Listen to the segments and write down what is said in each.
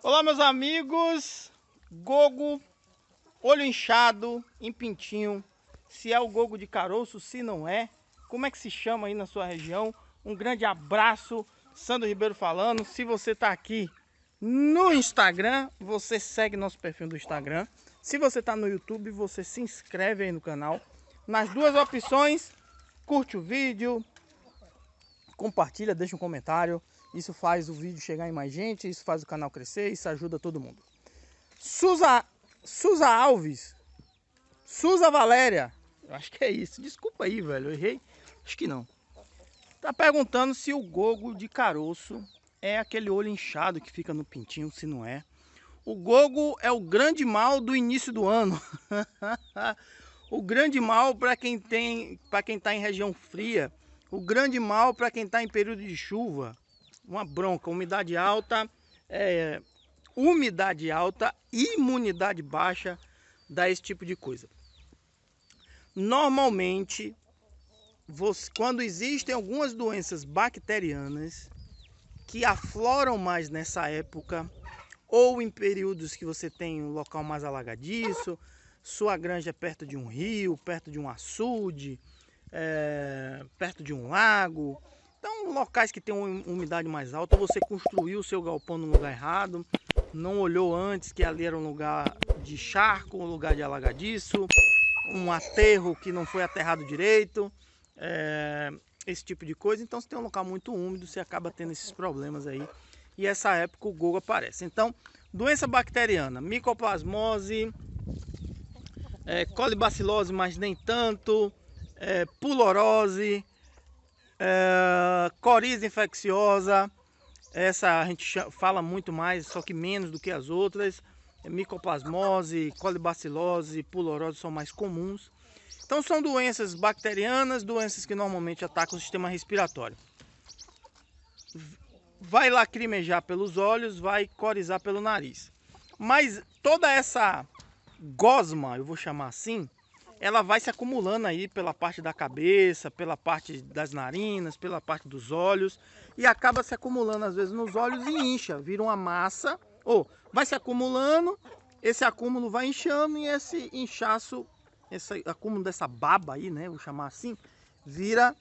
Olá, meus amigos. Gogo, olho inchado, em pintinho. Se é o gogo de caroço, se não é, como é que se chama aí na sua região? Um grande abraço, Sandro Ribeiro falando. Se você está aqui no Instagram, você segue nosso perfil do Instagram. Se você está no YouTube, você se inscreve aí no canal. Nas duas opções, curte o vídeo, compartilha, deixa um comentário. Isso faz o vídeo chegar em mais gente, isso faz o canal crescer, isso ajuda todo mundo. Suza Alves, Suza Valéria, eu acho que é isso. Desculpa aí, velho, eu errei. Acho que não. Tá perguntando se o gogo de caroço é aquele olho inchado que fica no pintinho, se não é. O gogo é o grande mal do início do ano. O grande mal para quem está em região fria. O grande mal para quem está em período de chuva. Uma bronca, umidade alta, imunidade baixa, dá esse tipo de coisa. Normalmente, quando existem algumas doenças bacterianas que afloram mais nessa época, ou em períodos que você tem um local mais alagadiço, sua granja é perto de um rio, perto de um açude, perto de um lago. Então, locais que tem uma umidade mais alta, você construiu o seu galpão no lugar errado, não olhou antes que ali era um lugar de charco, um lugar de alagadiço, um aterro que não foi aterrado direito, esse tipo de coisa. Então, se tem um local muito úmido, você acaba tendo esses problemas aí. E essa época o gogo aparece. Então, doença bacteriana, micoplasmose, colibacilose, mas nem tanto, pulorose, coriza infecciosa, essa a gente fala muito mais, só que menos do que as outras. Micoplasmose, colibacilose, pulorose são mais comuns. Então são doenças bacterianas, doenças que normalmente atacam o sistema respiratório. Vai lacrimejar pelos olhos, vai corizar pelo nariz. Mas toda essa gosma, eu vou chamar assim, ela vai se acumulando aí pela parte da cabeça, pela parte das narinas, pela parte dos olhos, e acaba se acumulando às vezes nos olhos e incha, vira uma massa, ou vai se acumulando, esse acúmulo vai inchando e esse inchaço, esse acúmulo dessa baba aí, né, vou chamar assim, vira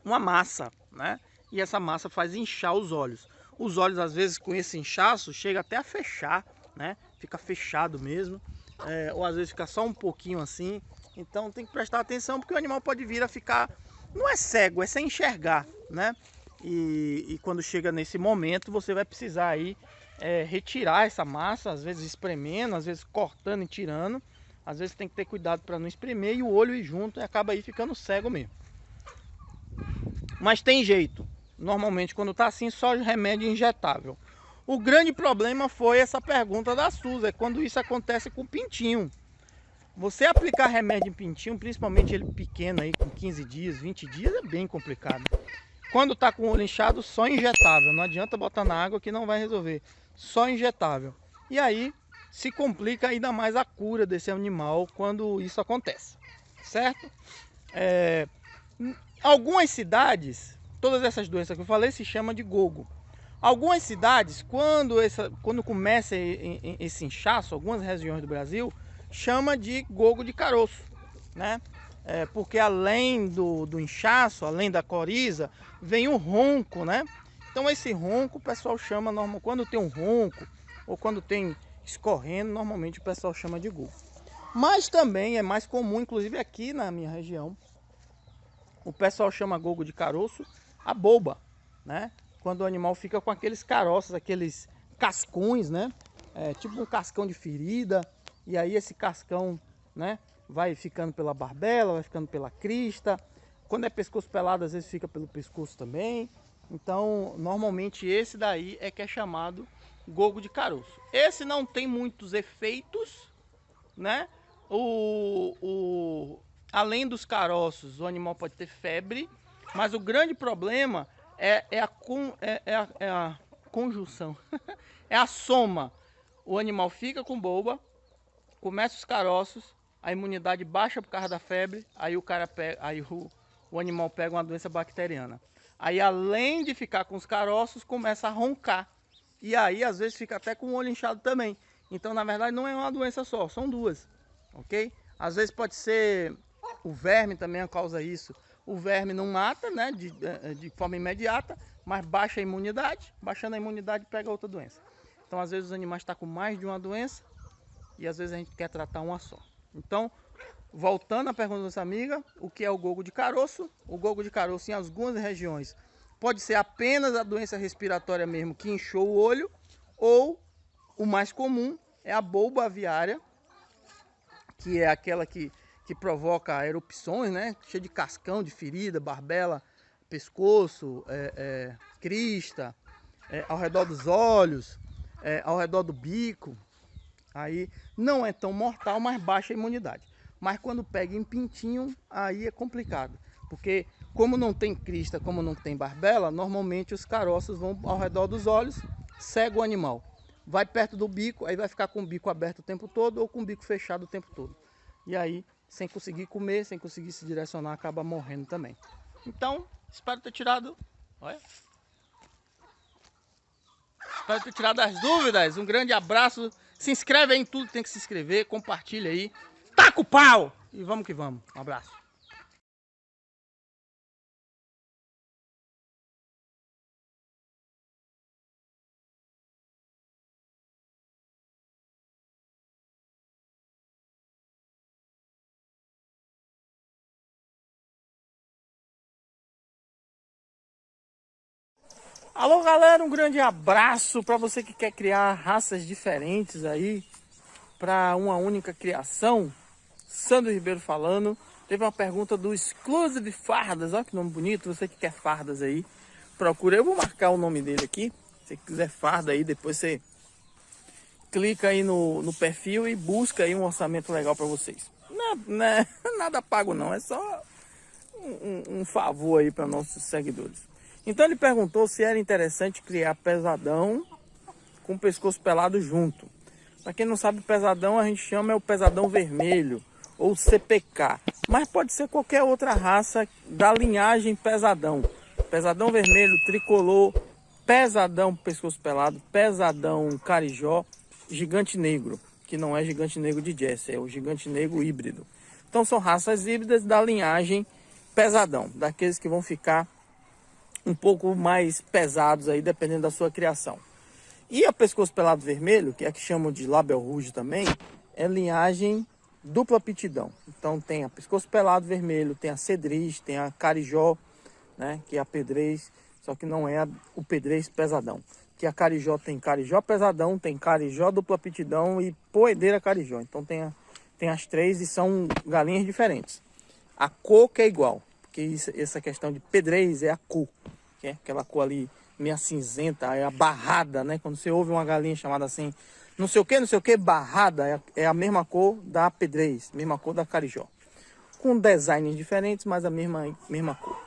uma massa, né? E essa massa faz inchar os olhos. Os olhos às vezes com esse inchaço chega até a fechar, né? Fica fechado mesmo. Ou às vezes fica só um pouquinho assim. Então tem que prestar atenção porque o animal pode vir a ficar, não é cego, é sem enxergar, né? E quando chega nesse momento você vai precisar aí retirar essa massa, às vezes espremendo, às vezes cortando e tirando. Às vezes tem que ter cuidado para não espremer e o olho ir junto e acaba aí ficando cego mesmo. Mas tem jeito. Normalmente quando tá assim, só remédio injetável. O grande problema foi essa pergunta da Suza, é quando isso acontece com o pintinho. Você aplicar remédio em pintinho, principalmente ele pequeno aí, com 15 dias, 20 dias, é bem complicado. Quando tá com o olho inchado, só injetável. Não adianta botar na água que não vai resolver. Só injetável. E aí se complica ainda mais a cura desse animal quando isso acontece. Certo? Algumas cidades, todas essas doenças que eu falei se chama de gogo. Algumas cidades, quando começa esse inchaço, algumas regiões do Brasil, chama de gogo de caroço, né? Porque além do inchaço, além da coriza, vem o ronco, né? Então esse ronco o pessoal chama, quando tem um ronco ou quando tem escorrendo, normalmente o pessoal chama de gogo. Mas também é mais comum, inclusive aqui na minha região, o pessoal chama gogo de caroço a boba, né? Quando o animal fica com aqueles caroços, aqueles cascões, né? Tipo um cascão de ferida. E aí esse cascão, né? Vai ficando pela barbela, vai ficando pela crista. Quando é pescoço pelado, às vezes fica pelo pescoço também. Então, normalmente esse daí é que é chamado gogo de caroço. Esse não tem muitos efeitos, né? Além dos caroços, o animal pode ter febre, mas o grande problema é a conjunção, é a soma. O animal fica com boba, começa os caroços, a imunidade baixa por causa da febre, aí o animal pega uma doença bacteriana. Aí além de ficar com os caroços, começa a roncar. E aí, às vezes, fica até com o olho inchado também. Então, na verdade, não é uma doença só, são duas, ok? Às vezes pode ser o verme também causa isso. O verme não mata, né, de forma imediata, mas baixa a imunidade. Baixando a imunidade, pega outra doença. Então, às vezes, os animais estão com mais de uma doença e às vezes a gente quer tratar uma só. Então, voltando à pergunta da nossa amiga, o que é o gogo de caroço? O gogo de caroço, em algumas regiões, pode ser apenas a doença respiratória mesmo que inchou o olho, ou o mais comum é a bolba aviária, que é aquela que provoca erupções, né? Cheia de cascão, de ferida, barbela, pescoço, crista, ao redor dos olhos, ao redor do bico. Aí não é tão mortal, mas baixa a imunidade. Mas quando pega em pintinho, aí é complicado. Porque como não tem crista, como não tem barbela, normalmente os caroços vão ao redor dos olhos, cega o animal. Vai perto do bico, aí vai ficar com o bico aberto o tempo todo ou com o bico fechado o tempo todo. E aí, sem conseguir comer, sem conseguir se direcionar, acaba morrendo também. Então, espero ter tirado... Olha. Espero ter tirado as dúvidas. Um grande abraço. Se inscreve aí em tudo que tem que se inscrever. Compartilha aí. Taca o pau! E vamos que vamos. Um abraço. Alô galera, um grande abraço para você que quer criar raças diferentes aí para uma única criação. Sandro Ribeiro falando. Teve uma pergunta do Exclusive Fardas, olha que nome bonito. Você que quer fardas aí, procura. Eu vou marcar o nome dele aqui. Se você quiser farda aí, depois você clica aí no perfil e busca aí um orçamento legal para vocês. Não é nada pago não, é só um favor aí para nossos seguidores. Então ele perguntou se era interessante criar pesadão com pescoço pelado junto. Para quem não sabe, pesadão a gente chama o pesadão vermelho ou CPK, mas pode ser qualquer outra raça da linhagem pesadão. Pesadão vermelho, tricolor, pesadão pescoço pelado, pesadão carijó, gigante negro, que não é gigante negro de Jesse, é o gigante negro híbrido. Então são raças híbridas da linhagem pesadão, daqueles que vão ficar um pouco mais pesados aí, dependendo da sua criação. E a pescoço pelado vermelho, que é a que chamam de label rouge também, é linhagem dupla aptidão. Então tem a pescoço pelado vermelho, tem a cedriz, tem a carijó, né, que é a pedrez, só que não é o pedrez pesadão. Que a carijó tem carijó pesadão, tem carijó dupla aptidão e poedeira carijó. Então tem as três e são galinhas diferentes. A cor que é igual, porque essa questão de pedrez é a cor, que é aquela cor ali meio cinzenta, é a barrada, né? Quando você ouve uma galinha chamada assim, não sei o que, barrada, é a mesma cor da pedrez, mesma cor da carijó. Com designs diferentes, mas a mesma cor.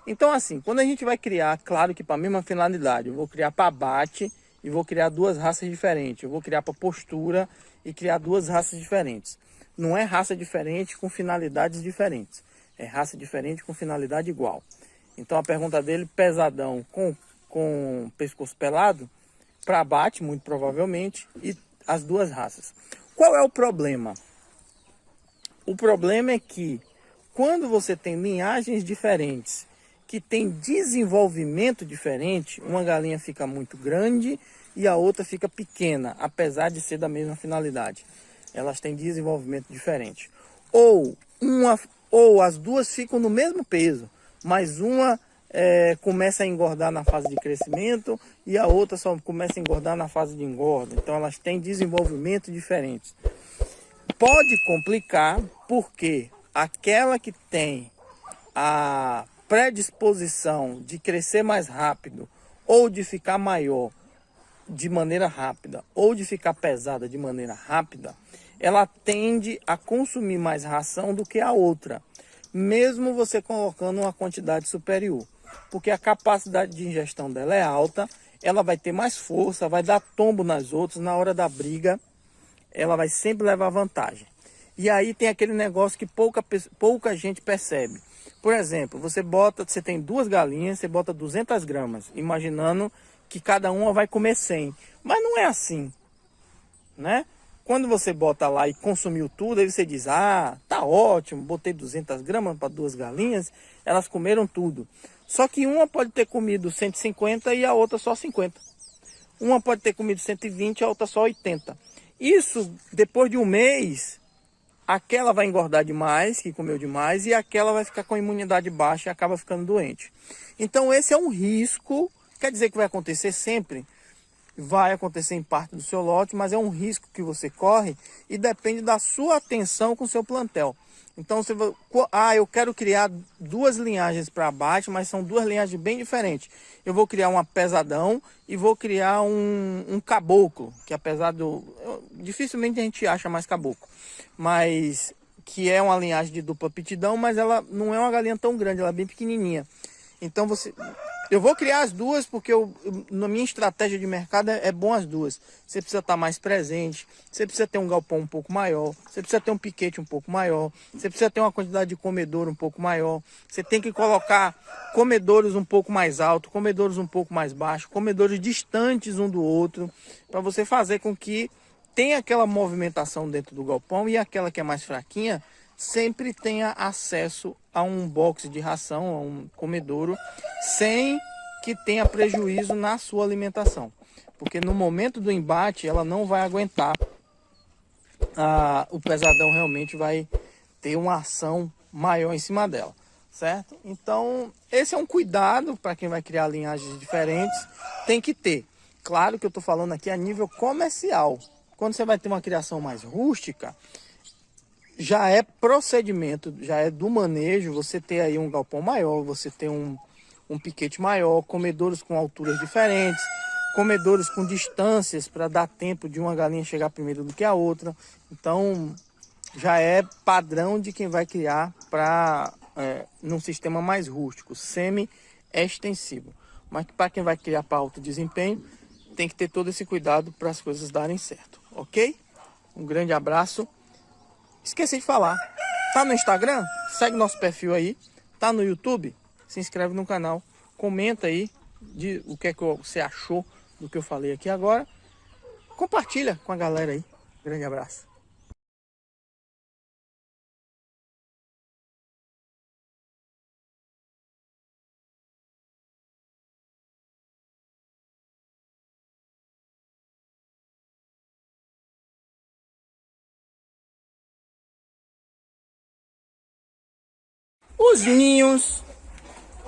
Então assim, quando a gente vai criar, claro que para a mesma finalidade, eu vou criar para abate e vou criar duas raças diferentes. Eu vou criar para postura e criar duas raças diferentes. Não é raça diferente com finalidades diferentes. É raça diferente com finalidade igual. Então a pergunta dele, pesadão com pescoço pelado, para abate, muito provavelmente, e as duas raças. Qual é o problema? O problema é que quando você tem linhagens diferentes, que tem desenvolvimento diferente, uma galinha fica muito grande e a outra fica pequena, apesar de ser da mesma finalidade. Elas têm desenvolvimento diferente. Ou as duas ficam no mesmo peso, mas uma começa a engordar na fase de crescimento e a outra só começa a engordar na fase de engorda. Então elas têm desenvolvimento diferentes. Pode complicar porque aquela que tem a predisposição de crescer mais rápido ou de ficar maior de maneira rápida ou de ficar pesada de maneira rápida, ela tende a consumir mais ração do que a outra, mesmo você colocando uma quantidade superior, porque a capacidade de ingestão dela é alta, ela vai ter mais força, vai dar tombo nas outras, na hora da briga ela vai sempre levar vantagem. E aí tem aquele negócio que pouca gente percebe. Por exemplo, você tem duas galinhas, você bota 200 gramas, imaginando que cada uma vai comer 100. Mas não é assim, né? Quando você bota lá e consumiu tudo, aí você diz, ah, tá ótimo, botei 200 gramas para 2 galinhas, elas comeram tudo. Só que uma pode ter comido 150 e a outra só 50. Uma pode ter comido 120 e a outra só 80. Isso, depois de um mês, aquela vai engordar demais, que comeu demais, e aquela vai ficar com a imunidade baixa e acaba ficando doente. Então esse é um risco, quer dizer que vai acontecer sempre? Vai acontecer em parte do seu lote, mas é um risco que você corre e depende da sua atenção com o seu plantel. Então, você vai, eu quero criar 2 linhagens para abate, mas são 2 linhagens bem diferentes. Eu vou criar uma pesadão e vou criar um caboclo, que apesar do... dificilmente a gente acha mais caboclo, mas que é uma linhagem de dupla aptidão, mas ela não é uma galinha tão grande, ela é bem pequenininha. Então eu vou criar as 2 porque na minha estratégia de mercado é bom as 2. Você precisa estar mais presente, você precisa ter um galpão um pouco maior, você precisa ter um piquete um pouco maior, você precisa ter uma quantidade de comedouro um pouco maior, você tem que colocar comedouros um pouco mais altos, comedouros um pouco mais baixos, comedouros distantes um do outro, para você fazer com que tenha aquela movimentação dentro do galpão e aquela que é mais fraquinha sempre tenha acesso a um box de ração, a um comedouro, sem que tenha prejuízo na sua alimentação. Porque no momento do embate ela não vai aguentar, o pesadão realmente vai ter uma ação maior em cima dela, certo? Então esse é um cuidado para quem vai criar linhagens diferentes, tem que ter. Claro que eu estou falando aqui a nível comercial. Quando você vai ter uma criação mais rústica, já é procedimento, já é do manejo, você ter aí um galpão maior, você ter um piquete maior, comedouros com alturas diferentes, comedouros com distâncias para dar tempo de uma galinha chegar primeiro do que a outra. Então já é padrão de quem vai criar para num sistema mais rústico, semi-extensivo. Mas para quem vai criar para alto desempenho, tem que ter todo esse cuidado para as coisas darem certo, ok? Um grande abraço. Esqueci de falar, tá no Instagram? Segue nosso perfil aí. Tá no YouTube? Se inscreve no canal. Comenta aí o que é que você achou do que eu falei aqui agora. Compartilha com a galera aí. Grande abraço. Os ninhos,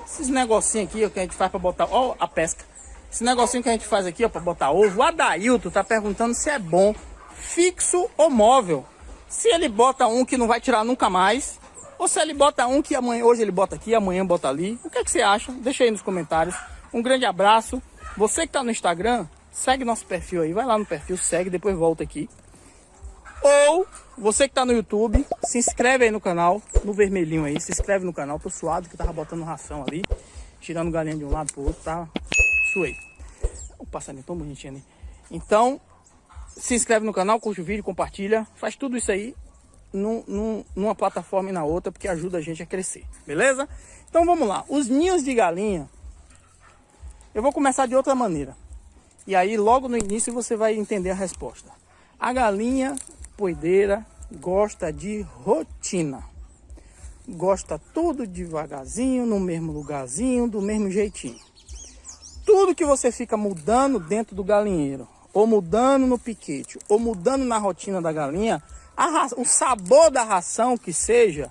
esses negocinhos aqui ó, que a gente faz para botar, ó, a pesca. Esse negocinho que a gente faz aqui ó, para botar ovo. O Adailton tá perguntando se é bom fixo ou móvel. Se ele bota um que não vai tirar nunca mais, ou se ele bota um que amanhã, hoje ele bota aqui, amanhã bota ali. O que é que você acha? Deixa aí nos comentários. Um grande abraço. Você que tá no Instagram, segue nosso perfil aí. Vai lá no perfil, segue, depois volta aqui. Ou você que tá no YouTube, se inscreve aí no canal, no vermelhinho aí, se inscreve no canal. Tô suado que eu tava botando ração ali, tirando galinha de um lado pro outro, tá? Suei. O passarinho tão bonitinho ali. Então, se inscreve no canal, curte o vídeo, compartilha, faz tudo isso aí numa plataforma e na outra, porque ajuda a gente a crescer, beleza? Então vamos lá, os ninhos de galinha, eu vou começar de outra maneira. E aí logo no início você vai entender a resposta. A galinha poideira gosta de rotina. Gosta tudo devagarzinho, no mesmo lugarzinho, do mesmo jeitinho. Tudo que você fica mudando dentro do galinheiro, ou mudando no piquete, ou mudando na rotina da galinha, o sabor da ração que seja,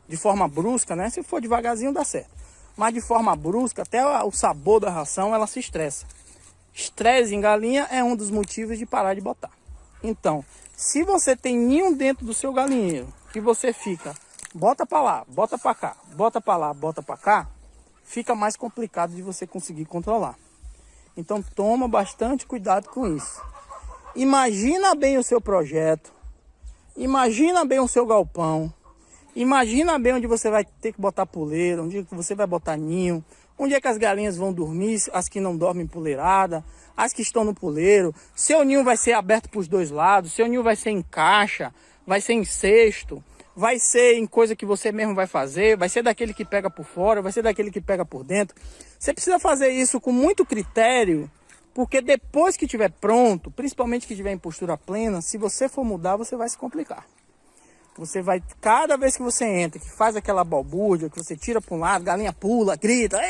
de forma brusca, né? Se for devagarzinho dá certo. Mas de forma brusca, até o sabor da ração, ela se estressa. Estresse em galinha é um dos motivos de parar de botar. Então, se você tem ninho dentro do seu galinheiro, que você fica, bota para lá, bota para cá, bota para lá, bota para cá, fica mais complicado de você conseguir controlar. Então, toma bastante cuidado com isso. Imagina bem o seu projeto, imagina bem o seu galpão, imagina bem onde você vai ter que botar puleiro, onde você vai botar ninho, onde é que as galinhas vão dormir, as que não dormem puleirada, as que estão no puleiro. Seu ninho vai ser aberto para os dois lados, seu ninho vai ser em caixa, vai ser em cesto, vai ser em coisa que você mesmo vai fazer, vai ser daquele que pega por fora, vai ser daquele que pega por dentro. Você precisa fazer isso com muito critério Porque depois que estiver pronto, principalmente que estiver em postura plena, se você for mudar, você vai se complicar. Você vai, cada vez que você entra, que faz aquela balbúrdia, que você tira para um lado, galinha pula, grita,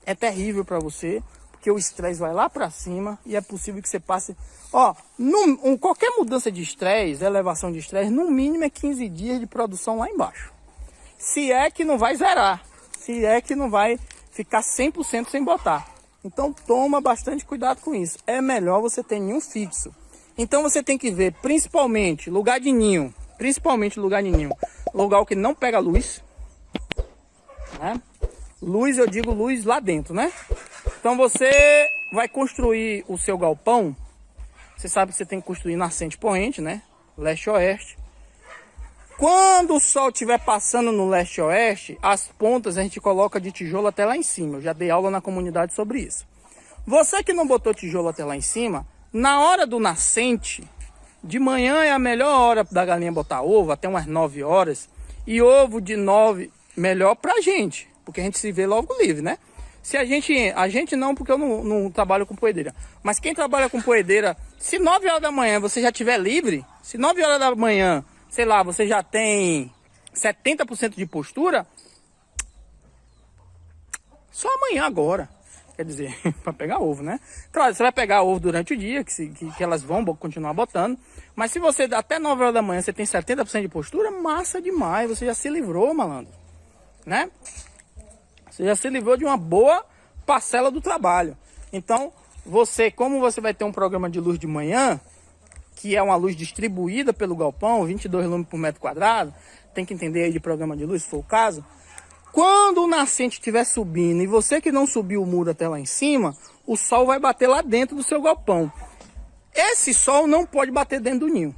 é terrível para você, porque o estresse vai lá para cima e é possível que você passe... Ó, qualquer mudança de estresse, elevação de estresse, no mínimo é 15 dias de produção lá embaixo. Se é que não vai zerar, se é que não vai ficar 100% sem botar. Então toma bastante cuidado com isso. É melhor você ter ninho fixo. Então você tem que ver principalmente lugar de ninho, lugar que não pega luz, né? Luz, eu digo luz lá dentro, né? Então você vai construir o seu galpão. Você sabe que você tem que construir nascente poente, né? Leste-oeste. Quando o sol estiver passando no leste-oeste, as pontas a gente coloca de tijolo até lá em cima. Eu já dei aula na comunidade sobre isso. Você que não botou tijolo até lá em cima, na hora do nascente, de manhã é a melhor hora da galinha botar ovo, até umas 9 horas. E ovo de 9, melhor pra gente, porque a gente se vê logo livre, né? Se a gente não, porque eu não trabalho com poedeira. Mas quem trabalha com poedeira, se 9 horas da manhã você já estiver livre, se 9 horas da manhã, sei lá, você já tem 70% de postura, só amanhã agora. Quer dizer, para pegar ovo, né? Claro, você vai pegar ovo durante o dia, que elas vão continuar botando. Mas se você, até 9 horas da manhã, você tem 70% de postura, massa demais. Você já se livrou, malandro. Né? Você já se livrou de uma boa parcela do trabalho. Então, como você vai ter um programa de luz de manhã, que é uma luz distribuída pelo galpão, 22 lúmenes por metro quadrado, tem que entender aí de programa de luz, se for o caso. Quando o nascente estiver subindo e você que não subiu o muro até lá em cima, o sol vai bater lá dentro do seu galpão. Esse sol não pode bater dentro do ninho.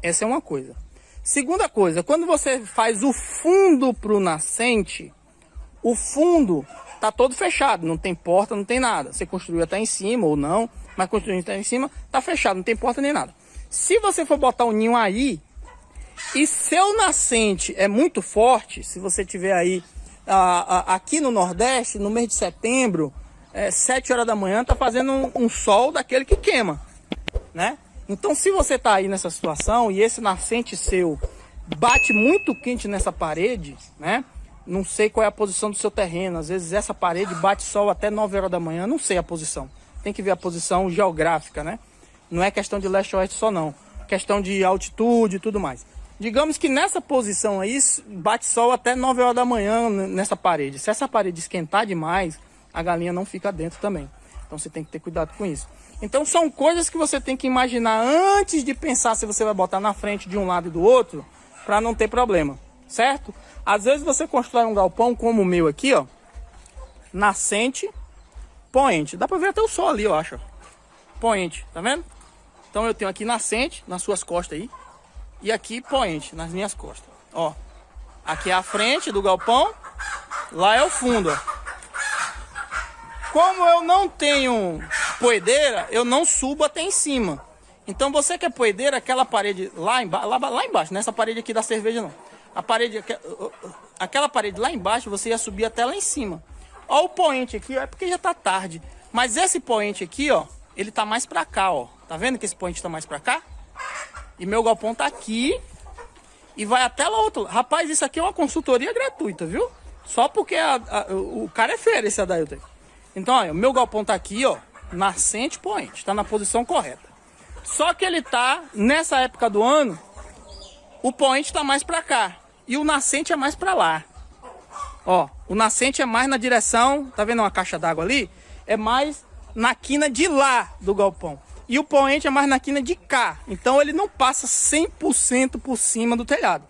Essa é uma coisa. Segunda coisa, quando você faz o fundo para o nascente, o fundo está todo fechado, não tem porta, não tem nada. Você construiu até em cima ou não, mas construindo até em cima, está fechado, não tem porta nem nada. Se você for botar o ninho aí, e seu nascente é muito forte, se você tiver aí aqui no Nordeste, no mês de setembro, 7 horas da manhã, tá fazendo um sol daquele que queima, né? Então se você tá aí nessa situação e esse nascente seu bate muito quente nessa parede, né? Não sei qual é a posição do seu terreno, às vezes essa parede bate sol até 9 horas da manhã, não sei a posição. Tem que ver a posição geográfica, né? Não é questão de leste-oeste só não, questão de altitude e tudo mais. Digamos que nessa posição aí, bate sol até 9 horas da manhã nessa parede. Se essa parede esquentar demais, a galinha não fica dentro também. Então você tem que ter cuidado com isso. Então são coisas que você tem que imaginar antes de pensar se você vai botar na frente de um lado e do outro, para não ter problema, certo? Às vezes você constrói um galpão como o meu aqui, ó, nascente, poente. Dá para ver até o sol ali, eu acho. Poente, tá vendo? Então eu tenho aqui nascente, nas suas costas aí. E aqui poente, nas minhas costas. Ó, aqui é a frente do galpão, lá é o fundo, ó. Como eu não tenho poedeira, eu não subo até em cima. Então você que é poedeira, aquela parede lá embaixo, nessa parede aqui da cerveja não. Aquela parede lá embaixo, você ia subir até lá em cima. Ó o poente aqui, ó, é porque já tá tarde. Mas esse poente aqui, ó, ele tá mais pra cá, ó. Tá vendo que esse poente tá mais pra cá? E meu galpão tá aqui e vai até lá outro. Rapaz, isso aqui é uma consultoria gratuita, viu? Só porque o cara é fera, esse Adailton. Então, olha, o meu galpão tá aqui, ó, nascente poente, tá na posição correta. Só que ele tá, nessa época do ano, o poente tá mais pra cá e o nascente é mais pra lá. Ó, o nascente é mais na direção, tá vendo uma caixa d'água ali? É mais na quina de lá do galpão. E o poente é mais na quina de cá. Então ele não passa 100% por cima do telhado.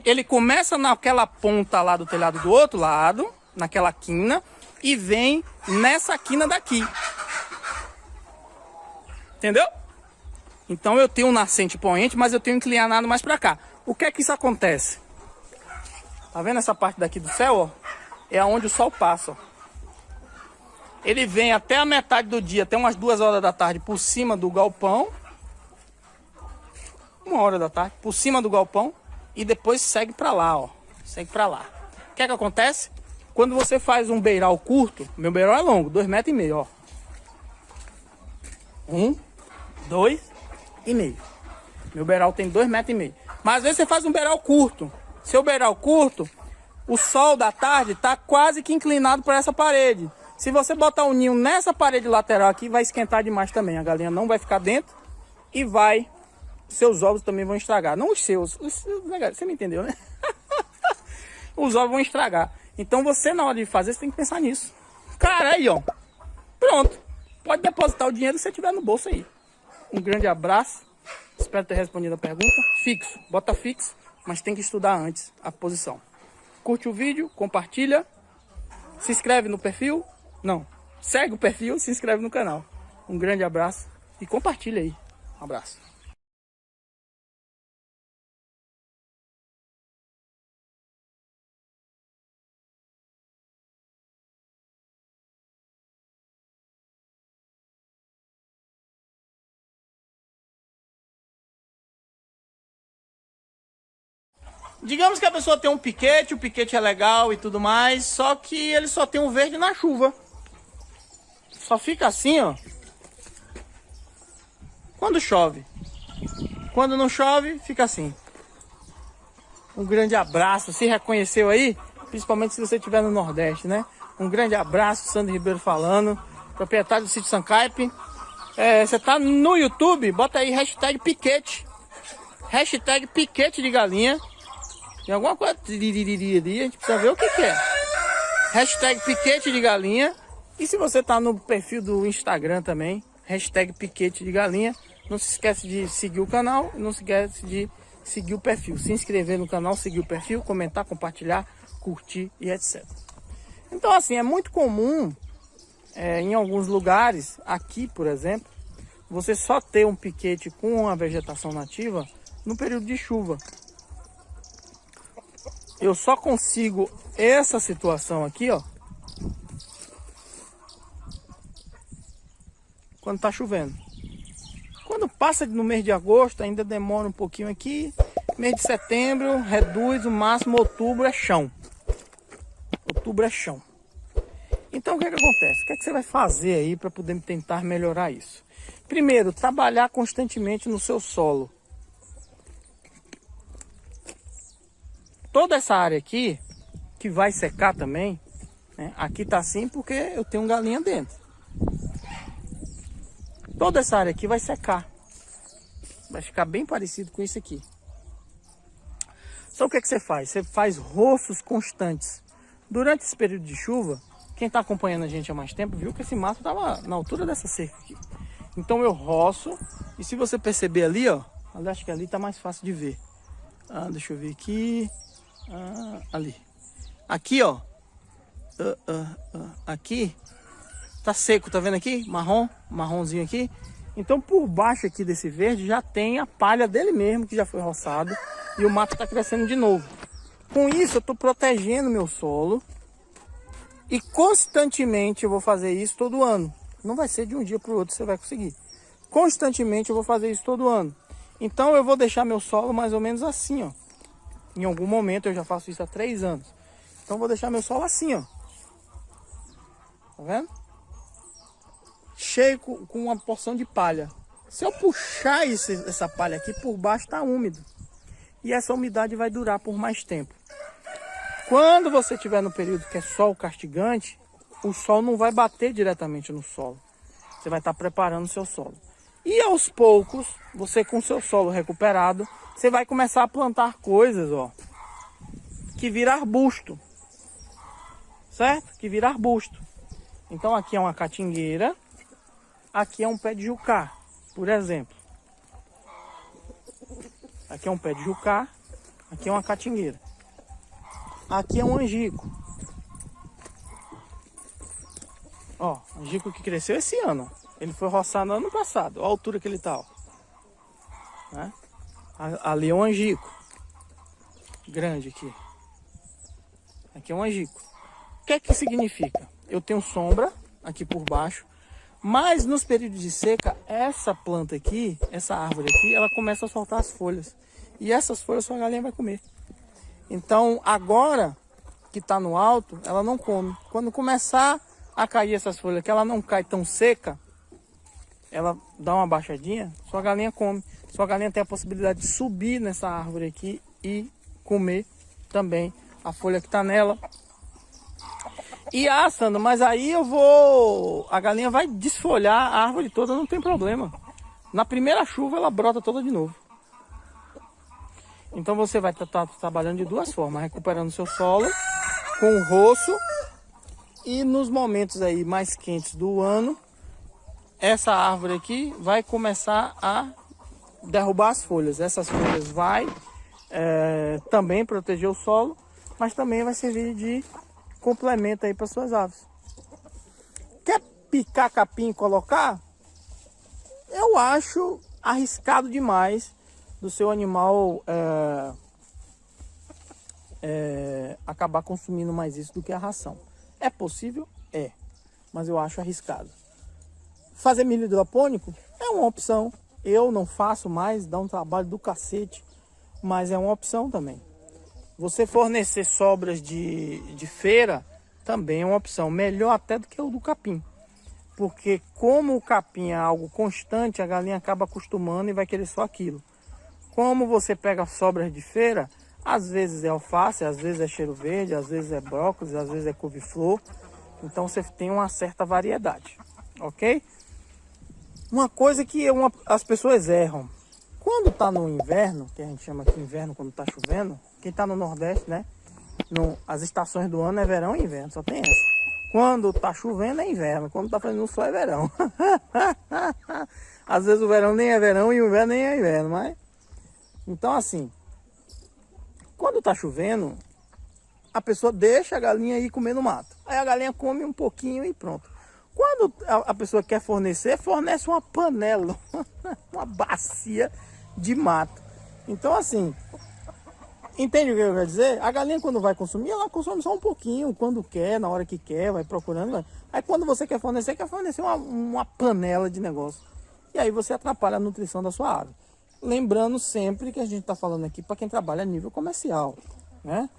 Ele começa naquela ponta lá do telhado do outro lado, naquela quina, e vem nessa quina daqui. Entendeu? Então eu tenho um nascente poente, mas eu tenho inclinado mais para cá. O que é que isso acontece? Tá vendo essa parte daqui do céu, ó? É onde o sol passa, ó. Ele vem até a metade do dia, até umas 2 horas da tarde, por cima do galpão. 1 hora da tarde, por cima do galpão. E depois segue pra lá, ó. Segue pra lá. O que é que acontece? Quando você faz um beiral curto, meu beiral é longo, 2,5 metros, ó. 1, 2,5. Meu beiral tem 2,5 metros. Mas às vezes você faz um beiral curto. Seu beiral curto, o sol da tarde tá quase que inclinado para essa parede. Se você botar o ninho nessa parede lateral aqui, vai esquentar demais também. A galinha não vai ficar dentro e vai... Seus ovos também vão estragar. Não os seus. Você me entendeu, né? Os ovos vão estragar. Então você, na hora de fazer, você tem que pensar nisso. Cara, aí, ó. Pronto. Pode depositar o dinheiro se você tiver no bolso aí. Um grande abraço. Espero ter respondido a pergunta. Fixo. Bota fixo. Mas tem que estudar antes a posição. Curte o vídeo. Compartilha. Se inscreve no perfil. Não. Segue o perfil. Se inscreve no canal. Um grande abraço. E compartilha aí. Um abraço. Digamos que a pessoa tem um piquete, o piquete é legal e tudo mais, só que ele só tem um verde na chuva. Só fica assim, ó. Quando chove. Quando não chove, fica assim. Um grande abraço. Se reconheceu aí? Principalmente se você estiver no Nordeste, né? Um grande abraço, Sandro Ribeiro falando. Proprietário do sítio Sancaipe. Você tá no YouTube? Bota aí hashtag piquete. Hashtag piquete de galinha. Tem alguma coisa, a gente precisa ver o que é. Hashtag piquete de galinha. E se você tá no perfil do Instagram também, hashtag piquete de galinha. Não se esquece de seguir o canal, não se esquece de seguir o perfil. Se inscrever no canal, seguir o perfil, comentar, compartilhar, curtir e etc. Então assim, é muito comum em alguns lugares, aqui por exemplo, você só ter um piquete com a vegetação nativa no período de chuva. Eu só consigo essa situação aqui, ó, quando tá chovendo. Quando passa no mês de agosto, ainda demora um pouquinho aqui. Mês de setembro, reduz, o máximo outubro é chão. Outubro é chão. Então o que é que acontece? O que é que você vai fazer aí para poder tentar melhorar isso? Primeiro, trabalhar constantemente no seu solo. Toda essa área aqui, que vai secar também, né? Aqui tá assim porque eu tenho galinha dentro. Toda essa área aqui vai secar. Vai ficar bem parecido com isso aqui. Só o que é que você faz? Você faz roços constantes. Durante esse período de chuva, quem está acompanhando a gente há mais tempo viu que esse mato estava na altura dessa cerca aqui. Então eu roço. E se você perceber ali, ó, acho que ali tá mais fácil de ver. Deixa eu ver aqui. Ali. Aqui, ó. Aqui tá seco, tá vendo aqui? Marronzinho aqui. Então por baixo aqui desse verde já tem a palha dele mesmo, que já foi roçado. E o mato tá crescendo de novo. Com isso eu tô protegendo meu solo. E constantemente eu vou fazer isso todo ano. Não vai ser de um dia para o outro você vai conseguir. Constantemente eu vou fazer isso todo ano. Então eu vou deixar meu solo mais ou menos assim, ó. Em algum momento, eu já faço isso há 3 anos. Então vou deixar meu solo assim, ó. Tá vendo? Cheio com uma porção de palha. Se eu puxar essa palha aqui, por baixo tá úmido. E essa umidade vai durar por mais tempo. Quando você estiver no período que é sol castigante, o sol não vai bater diretamente no solo. Você vai estar preparando o seu solo. E aos poucos, você com o seu solo recuperado, você vai começar a plantar coisas, ó, que vira arbusto. Certo? Que vira arbusto. Então aqui é uma catingueira, aqui é um pé de jucá, por exemplo. Aqui é um pé de jucá, aqui é uma catingueira. Aqui é um angico. Ó, angico que cresceu esse ano. Ele foi roçado no ano passado. Olha a altura que ele tá, ó. Né? Ali é um angico. Grande aqui. Aqui é um angico. O que é que significa? Eu tenho sombra aqui por baixo. Mas nos períodos de seca, essa planta aqui, essa árvore aqui, ela começa a soltar as folhas. E essas folhas sua galinha vai comer. Então agora que está no alto, ela não come. Quando começar a cair essas folhas, que ela não cai tão seca, ela dá uma baixadinha, sua galinha come. Sua galinha tem a possibilidade de subir nessa árvore aqui e comer também a folha que tá nela. E Sandra, mas aí a galinha vai desfolhar a árvore toda, não tem problema. Na primeira chuva ela brota toda de novo. Então você vai estar trabalhando de duas formas, recuperando seu solo com o roço, e nos momentos aí mais quentes do ano, essa árvore aqui vai começar a derrubar as folhas. Essas folhas vai também proteger o solo, mas também vai servir de complemento aí para suas aves. Quer picar capim e colocar? Eu acho arriscado demais do seu animal acabar consumindo mais isso do que a ração. É possível? É, mas eu acho arriscado. Fazer milho hidropônico é uma opção. Eu não faço mais, dá um trabalho do cacete, mas é uma opção também. Você fornecer sobras de feira também é uma opção, melhor até do que o do capim. Porque como o capim é algo constante, a galinha acaba acostumando e vai querer só aquilo. Como você pega sobras de feira, às vezes é alface, às vezes é cheiro verde, às vezes é brócolis, às vezes é couve-flor. Então você tem uma certa variedade, ok? Uma coisa que as pessoas erram. Quando tá no inverno, que a gente chama aqui inverno quando tá chovendo, quem tá no Nordeste, né? As estações do ano é verão e inverno, só tem essa. Quando tá chovendo é inverno, quando tá fazendo sol é verão. Às vezes o verão nem é verão e o inverno nem é inverno, mas... Então assim, quando tá chovendo, a pessoa deixa a galinha ir comer no mato. Aí a galinha come um pouquinho e pronto. Quando a pessoa quer fornecer, fornece uma panela, uma bacia de mato. Então assim, entende o que eu quero dizer? A galinha quando vai consumir, ela consome só um pouquinho, quando quer, na hora que quer, vai procurando. Aí quando você quer fornecer uma panela de negócio. E aí você atrapalha a nutrição da sua ave. Lembrando sempre que a gente está falando aqui para quem trabalha a nível comercial, né?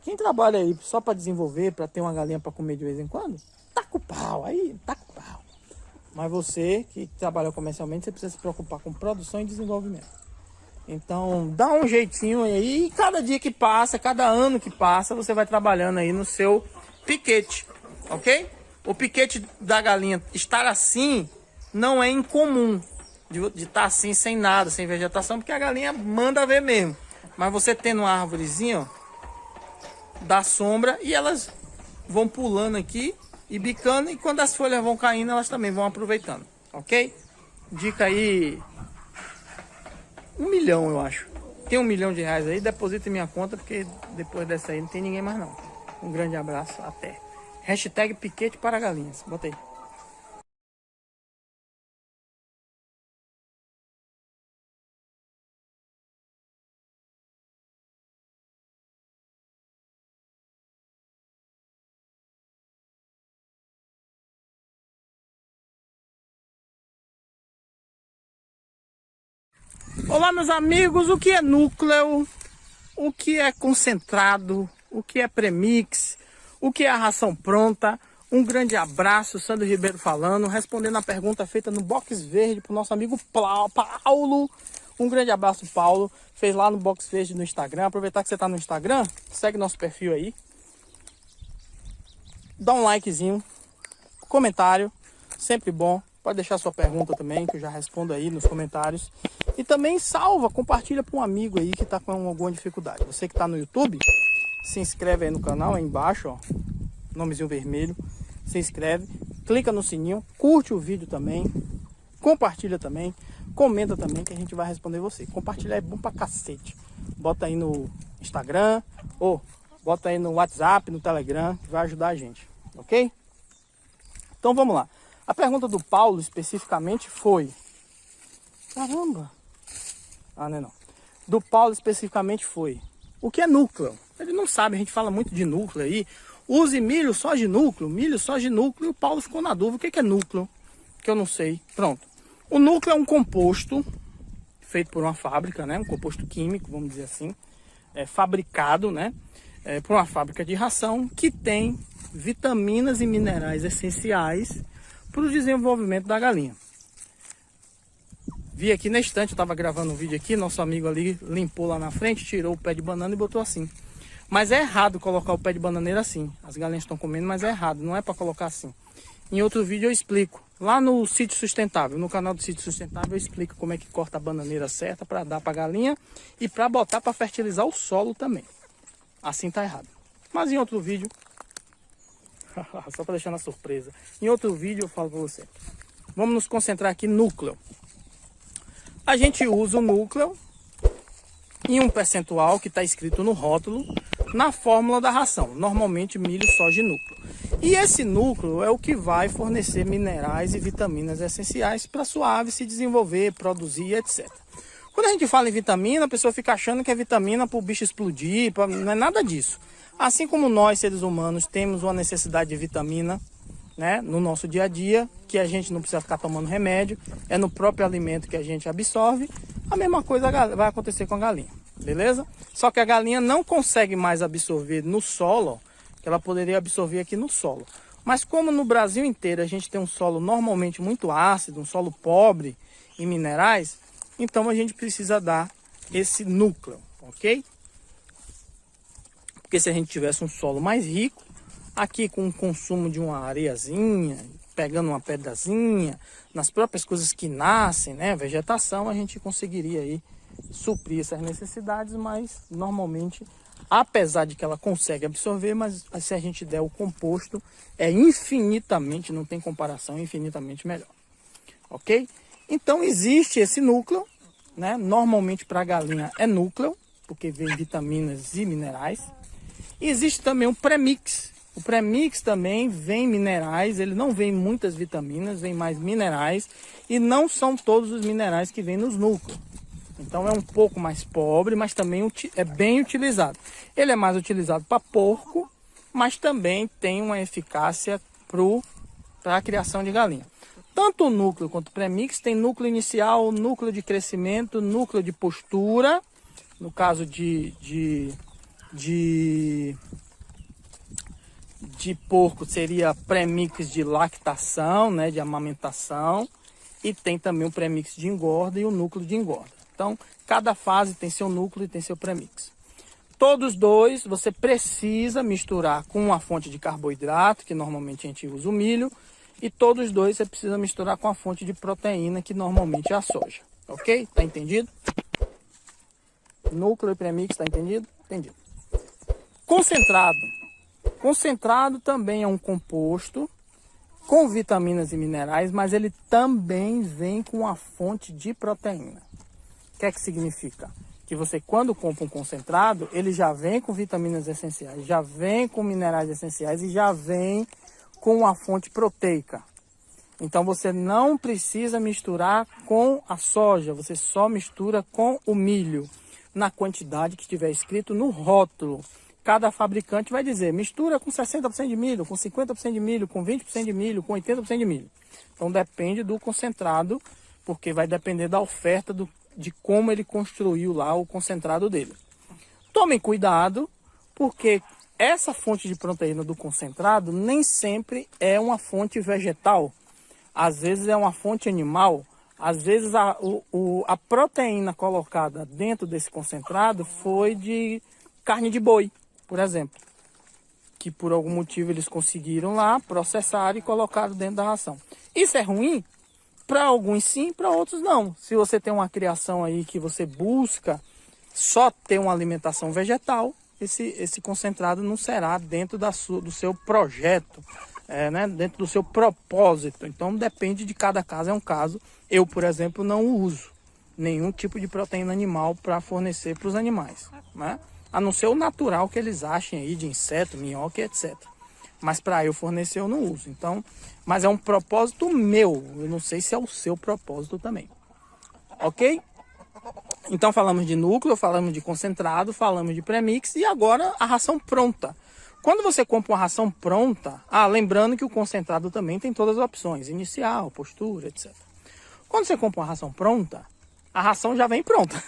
Quem trabalha aí só para desenvolver, para ter uma galinha para comer de vez em quando, tá com pau, aí tá com pau. Mas você que trabalha comercialmente, você precisa se preocupar com produção e desenvolvimento. Então dá um jeitinho aí, e cada dia que passa, cada ano que passa, você vai trabalhando aí no seu piquete, ok? O piquete da galinha estar assim não é incomum, de estar assim sem nada, sem vegetação, porque a galinha manda ver mesmo. Mas você tendo uma árvorezinha, ó, dá sombra e elas vão pulando aqui e bicando, e quando as folhas vão caindo, elas também vão aproveitando, ok? Dica aí, 1 milhão eu acho. Tem R$1 milhão aí, deposita em minha conta, porque depois dessa aí não tem ninguém mais não. Um grande abraço, até. Hashtag piquete para galinhas, bota aí. Olá meus amigos, o que é núcleo, o que é concentrado, o que é premix, o que é a ração pronta. Um grande abraço, Sandro Ribeiro falando, respondendo a pergunta feita no box verde para o nosso amigo Paulo. Um grande abraço, Paulo, fez lá no box verde no Instagram. Aproveitar que você está no Instagram, segue nosso perfil aí, dá um likezinho, comentário, sempre bom. Pode deixar sua pergunta também, que eu já respondo aí nos comentários. E também salva, compartilha para um amigo aí que está com alguma dificuldade. Você que está no YouTube, se inscreve aí no canal, aí embaixo, ó, nomezinho vermelho. Se inscreve, clica no sininho, curte o vídeo também, compartilha também, comenta também que a gente vai responder você. Compartilhar é bom pra cacete. Bota aí no Instagram, ou bota aí no WhatsApp, no Telegram, que vai ajudar a gente, ok? Então vamos lá. A pergunta do Paulo especificamente foi... Caramba! Ah, não é não. Do Paulo especificamente foi... O que é núcleo? Ele não sabe, a gente fala muito de núcleo aí. Use milho só de núcleo, milho só de núcleo. E o Paulo ficou na dúvida. O que é núcleo? Que eu não sei. Pronto. O núcleo é um composto feito por uma fábrica, né? Um composto químico, vamos dizer assim. Fabricado, né? Por uma fábrica de ração que tem vitaminas e minerais essenciais para o desenvolvimento da galinha. Vi aqui na estante, eu tava gravando um vídeo aqui, nosso amigo ali limpou lá na frente, tirou o pé de banana e botou assim. Mas é errado colocar o pé de bananeira assim. As galinhas estão comendo, mas é errado, não é para colocar assim. Em outro vídeo eu explico. Lá no Sítio Sustentável, no canal do Sítio Sustentável, eu explico como é que corta a bananeira certa para dar para galinha e para botar para fertilizar o solo também. Assim tá errado. Mas em outro vídeo, só para deixar na surpresa, em outro vídeo eu falo para você. Vamos nos concentrar aqui no núcleo. A gente usa o núcleo em um percentual que está escrito no rótulo, na fórmula da ração, normalmente milho, soja e núcleo. E esse núcleo é o que vai fornecer minerais e vitaminas essenciais para a sua ave se desenvolver, produzir, etc. Quando a gente fala em vitamina, a pessoa fica achando que é vitamina para o bicho explodir, não é nada disso. Assim como nós, seres humanos, temos uma necessidade de vitamina, né, no nosso dia a dia, que a gente não precisa ficar tomando remédio, é no próprio alimento que a gente absorve, a mesma coisa vai acontecer com a galinha, beleza? Só que a galinha não consegue mais absorver no solo, que ela poderia absorver aqui no solo. Mas como no Brasil inteiro a gente tem um solo normalmente muito ácido, um solo pobre em minerais, então a gente precisa dar esse núcleo, ok? Porque se a gente tivesse um solo mais rico, aqui com o consumo de uma areiazinha, pegando uma pedrazinha, nas próprias coisas que nascem, né, vegetação, a gente conseguiria aí suprir essas necessidades, mas normalmente, apesar de que ela consegue absorver, mas se a gente der o composto, é infinitamente, não tem comparação, infinitamente melhor, ok? Então existe esse núcleo, né, normalmente para a galinha é núcleo, porque vem vitaminas e minerais. E existe também um premix. O premix também vem minerais, ele não vem muitas vitaminas, vem mais minerais. E não são todos os minerais que vêm nos núcleos. Então é um pouco mais pobre, mas também é bem utilizado. Ele é mais utilizado para porco, mas também tem uma eficácia para a criação de galinha. Tanto o núcleo quanto o premix tem núcleo inicial, núcleo de crescimento, núcleo de postura. No caso de porco seria premix de lactação, né, de amamentação, e tem também o premix de engorda e o núcleo de engorda. Então, cada fase tem seu núcleo e tem seu premix. Todos dois você precisa misturar com uma fonte de carboidrato, que normalmente a gente usa o milho, e todos dois você precisa misturar com a fonte de proteína, que normalmente é a soja. Ok? Tá entendido? Núcleo e premix, tá entendido? Entendido. Concentrado. Concentrado também é um composto com vitaminas e minerais, mas ele também vem com a fonte de proteína. O que é que significa? Que você, quando compra um concentrado, ele já vem com vitaminas essenciais, já vem com minerais essenciais e já vem com a fonte proteica. Então você não precisa misturar com a soja, você só mistura com o milho, na quantidade que estiver escrito no rótulo. Cada fabricante vai dizer, mistura com 60% de milho, com 50% de milho, com 20% de milho, com 80% de milho. Então depende do concentrado, porque vai depender da oferta de como ele construiu lá o concentrado dele. Tomem cuidado, porque essa fonte de proteína do concentrado nem sempre é uma fonte vegetal. Às vezes é uma fonte animal. Às vezes a proteína colocada dentro desse concentrado foi de carne de boi, por exemplo. Que por algum motivo eles conseguiram lá processar e colocar dentro da ração. Isso é ruim? Para alguns sim, para outros não. Se você tem uma criação aí que você busca só ter uma alimentação vegetal, esse concentrado não será dentro do seu projeto, né? Dentro do seu propósito. Então depende de cada caso, é um caso. Eu, por exemplo, não uso nenhum tipo de proteína animal para fornecer para os animais, né? A não ser o natural que eles achem aí de inseto, minhoca, etc. Mas para eu fornecer eu não uso. Então, mas é um propósito meu. Eu não sei se é o seu propósito também. Ok? Então falamos de núcleo, falamos de concentrado, falamos de premix e agora a ração pronta. Quando você compra uma ração pronta, lembrando que o concentrado também tem todas as opções, inicial, postura, etc. Quando você compra uma ração pronta, a ração já vem pronta.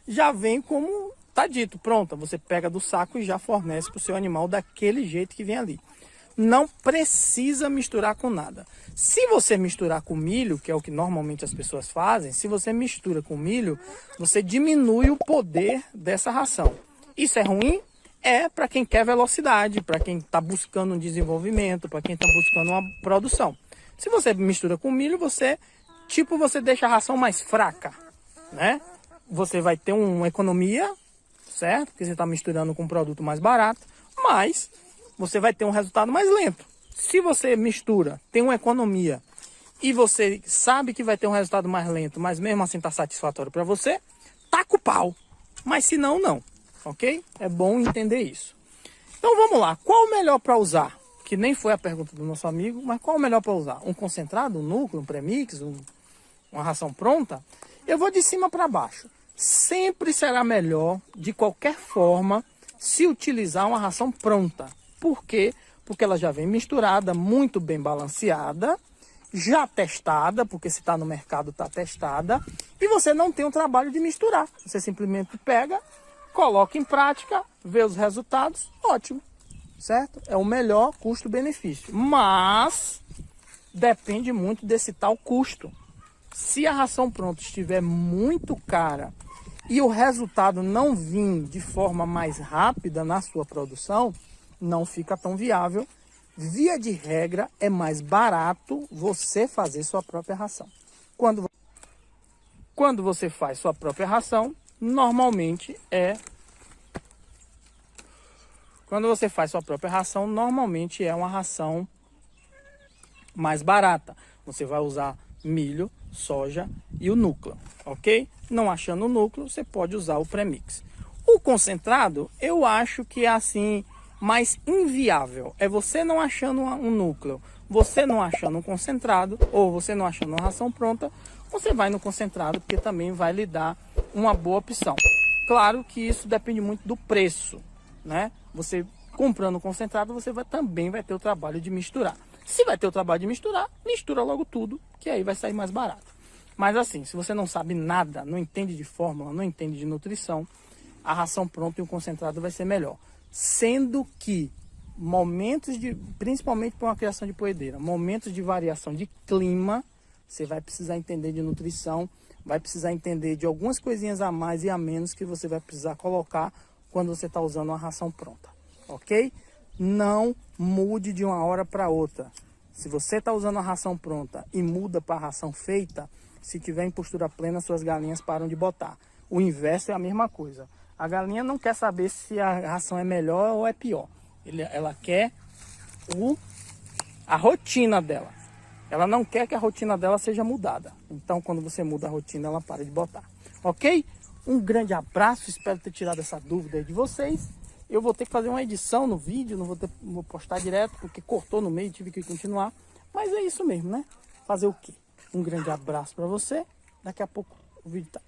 Já vem como está dito, pronta. Você pega do saco e já fornece para o seu animal daquele jeito que vem ali. não precisa misturar com nada. Se você misturar com milho, que é o que normalmente as pessoas fazem, se você mistura com milho, você diminui o poder dessa ração. Isso é ruim? É para quem quer velocidade, para quem está buscando um desenvolvimento, para quem está buscando uma produção. Se você mistura com milho, você deixa a ração mais fraca, né? Você vai ter uma economia, certo? Porque você está misturando com um produto mais barato, mas você vai ter um resultado mais lento. Se você mistura, tem uma economia e você sabe que vai ter um resultado mais lento, mas mesmo assim está satisfatório para você, taca o pau. Mas se não, não. Ok? É bom entender isso. Então vamos lá. Qual o melhor para usar? Que nem foi a pergunta do nosso amigo, mas qual o melhor para usar? Um concentrado, um núcleo, um premix, uma ração pronta? Eu vou de cima para baixo. Sempre será melhor, de qualquer forma, se utilizar uma ração pronta. Por quê? Porque ela já vem misturada, muito bem balanceada, já testada, porque se está no mercado está testada, e você não tem o trabalho de misturar. Você simplesmente pega, coloca em prática, vê os resultados, ótimo, certo? É o melhor custo-benefício, mas depende muito desse tal custo. Se a ração pronta estiver muito cara e o resultado não vir de forma mais rápida na sua produção, não fica tão viável. Via de regra, é mais barato você fazer sua própria ração. Quando você faz sua própria ração, normalmente é uma ração mais barata. Você vai usar milho, soja e o núcleo, ok? Não achando o núcleo, você pode usar o premix. O concentrado, eu acho que é assim mais inviável. É você não achando um núcleo, você não achando um concentrado, ou você não achando uma ração pronta, você vai no concentrado, porque também vai lhe dar uma boa opção. Claro que isso depende muito do preço, né? Você comprando concentrado, você também vai ter o trabalho de misturar. Se vai ter o trabalho de misturar, mistura logo tudo, que aí vai sair mais barato. Mas assim, se você não sabe nada, não entende de fórmula, não entende de nutrição, a ração pronta e o concentrado vai ser melhor. Sendo que principalmente para uma criação de poedeira, momentos de variação de clima, você vai precisar entender de nutrição, vai precisar entender de algumas coisinhas a mais e a menos que você vai precisar colocar quando você está usando uma ração pronta, ok? Não mude de uma hora para outra. Se você está usando a ração pronta e muda para a ração feita, se tiver em postura plena, suas galinhas param de botar. O inverso é a mesma coisa. A galinha não quer saber se a ração é melhor ou é pior. Ela quer a rotina dela. Ela não quer que a rotina dela seja mudada. Então, quando você muda a rotina, ela para de botar. Ok? Um grande abraço. Espero ter tirado essa dúvida aí de vocês. Eu vou ter que fazer uma edição no vídeo. Não vou postar direto, porque cortou no meio e tive que continuar. Mas é isso mesmo, né? Fazer o quê? Um grande abraço para você. Daqui a pouco o vídeo tá